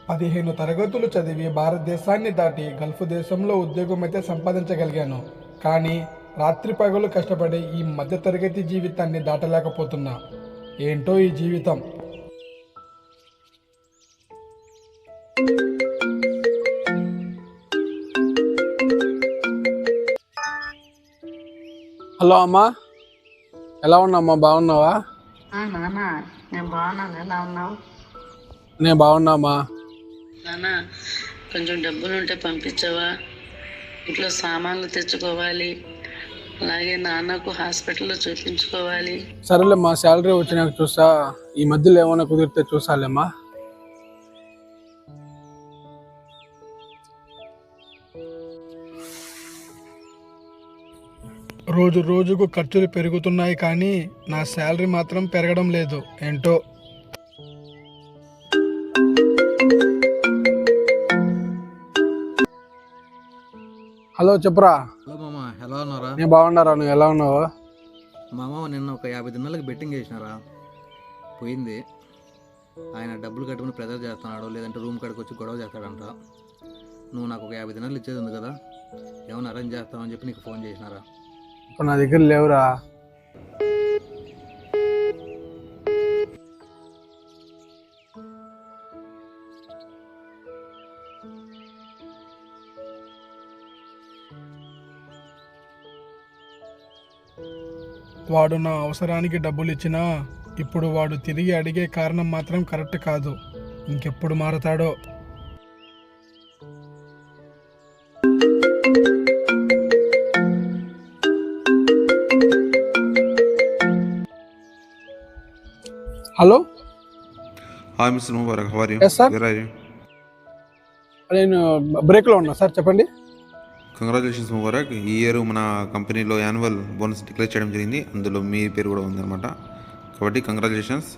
15 తరగతులు చదివి భారతదేశాన్ని దాటి గల్ఫ్ దేశంలో ఉద్యోగం అయితే సంపాదించగలిగాను. కానీ రాత్రి పగలు కష్టపడే ఈ మధ్యతరగతి జీవితాన్ని దాటలేకపోతున్నా. ఏంటో ఈ జీవితం. హలో అమ్మా, ఎలా ఉన్నామ్మా? బాగున్నావా? నాన్న నేను బాగున్నాను. ఎలా ఉన్నావు? నేను బాగున్నామా. నాన్న కొంచెం డబ్బులు ఉంటే పంపించవా? ఇంట్లో సామాన్లు తెచ్చుకోవాలి, అలాగే నాన్నకు హాస్పిటల్లో చూపించుకోవాలి. సరేలేమ్మా, శాలరీ వచ్చినాక చూసా. ఈ మధ్యలో ఏమైనా కుదిరితే చూసాలేమ్మా. రోజు రోజుకు ఖర్చులు పెరుగుతున్నాయి కానీ నా శాలరీ మాత్రం పెరగడం లేదు. ఏంటో. హలో, చెప్పురా. హలో మామ, ఎలా ఉన్నారా? నేను బాగున్నారా, నువ్వు ఎలా ఉన్నావు? మామ నిన్న ఒక 50 దినాలకి బెట్టింగ్ చేసినారా, పోయింది. ఆయన డబ్బులు కట్టుకుని ప్రెజర్ చేస్తున్నాడు, లేదంటే రూమ్ కాడికి వచ్చి గొడవ చేస్తాడంట. నువ్వు నాకు ఒక 50 దినాలు ఇచ్చేది ఉంది కదా, ఏమైనా అరేంజ్ చేస్తామని చెప్పి నీకు ఫోన్ చేసినారా. ఇప్పుడు నా దగ్గర లేవురా. వాడు నా అవసరానికి డబ్బులు ఇచ్చినా ఇప్పుడు వాడు తిరిగి అడిగే కారణం మాత్రం కరెక్ట్ కాదు. ఇంకెప్పుడు మారతాడో. Hello. Hi mister Mubarak, how are you? Yes, sir. Where are you? నేను బ్రేక్లో ఉన్నా సార్, చెప్పండి. కంగ్రాచులేషన్స్ ముబారక్. ఈ ఇయర్ మన కంపెనీలో యాన్యువల్ బోనస్ డిక్లేర్ చేయడం జరిగింది, అందులో మీ పేరు కూడా ఉందన్నమాట. కాబట్టి congratulations.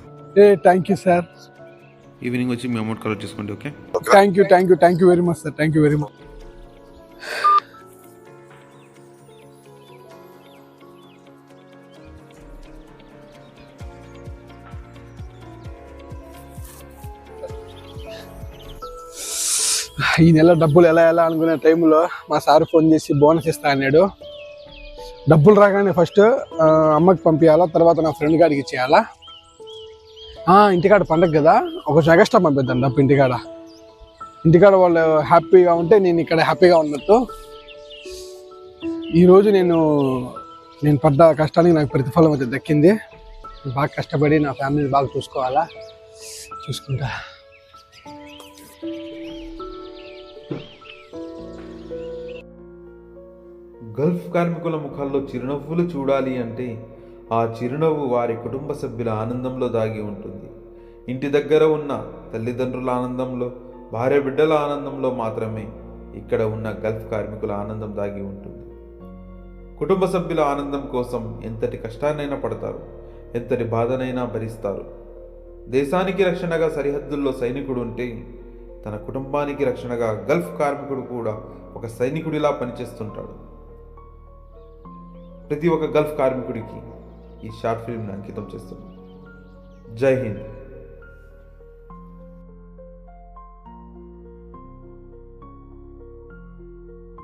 Thank you sir. Evening వచ్చి మీ అమౌంట్ కలెక్ట్ చేసుకోండి. Okay, thank you very much sir. Thank you very much. ఈ నెల డబ్బులు ఎలా అనుకునే టైంలో మా సార్ ఫోన్ చేసి బోనస్ ఇస్తా అన్నాడు. డబ్బులు రాగానే ఫస్ట్ అమ్మకి పంపించాలా, తర్వాత నా ఫ్రెండ్ గారికి ఇచ్చేయాలా. ఇంటికాడ పండగ కదా, ఒక ఎగస్ట్రా పంపిద్దాం డబ్బు. ఇంటికాడ వాళ్ళు హ్యాపీగా ఉంటే నేను ఇక్కడ హ్యాపీగా ఉన్నట్టు. ఈరోజు నేను పడ్డ కష్టానికి నాకు ప్రతిఫలం అయితే దక్కింది. బాగా కష్టపడి నా ఫ్యామిలీని బాగా చూసుకుంటా. గల్ఫ్ కార్మికుల ముఖాల్లో చిరునవ్వులు చూడాలి అంటే ఆ చిరునవ్వు వారి కుటుంబ సభ్యుల ఆనందంలో దాగి ఉంటుంది. ఇంటి దగ్గర ఉన్న తల్లిదండ్రుల ఆనందంలో, భార్య బిడ్డల ఆనందంలో మాత్రమే ఇక్కడ ఉన్న గల్ఫ్ కార్మికుల ఆనందం దాగి ఉంటుంది. కుటుంబ సభ్యుల ఆనందం కోసం ఎంతటి కష్టాన్నైనా పడతారు, ఎంతటి బాధనైనా భరిస్తారు. దేశానికి రక్షణగా సరిహద్దుల్లో సైనికుడు ఉంటే తన కుటుంబానికి రక్షణగా గల్ఫ్ కార్మికుడు కూడా ఒక సైనికుడిలా పనిచేస్తుంటాడు. ప్రతి ఒక్క గల్ఫ్ కార్మికుడికి ఈ షార్ట్ ఫిల్మ్ని అంకితం చేస్తున్నాం. జై హింద్.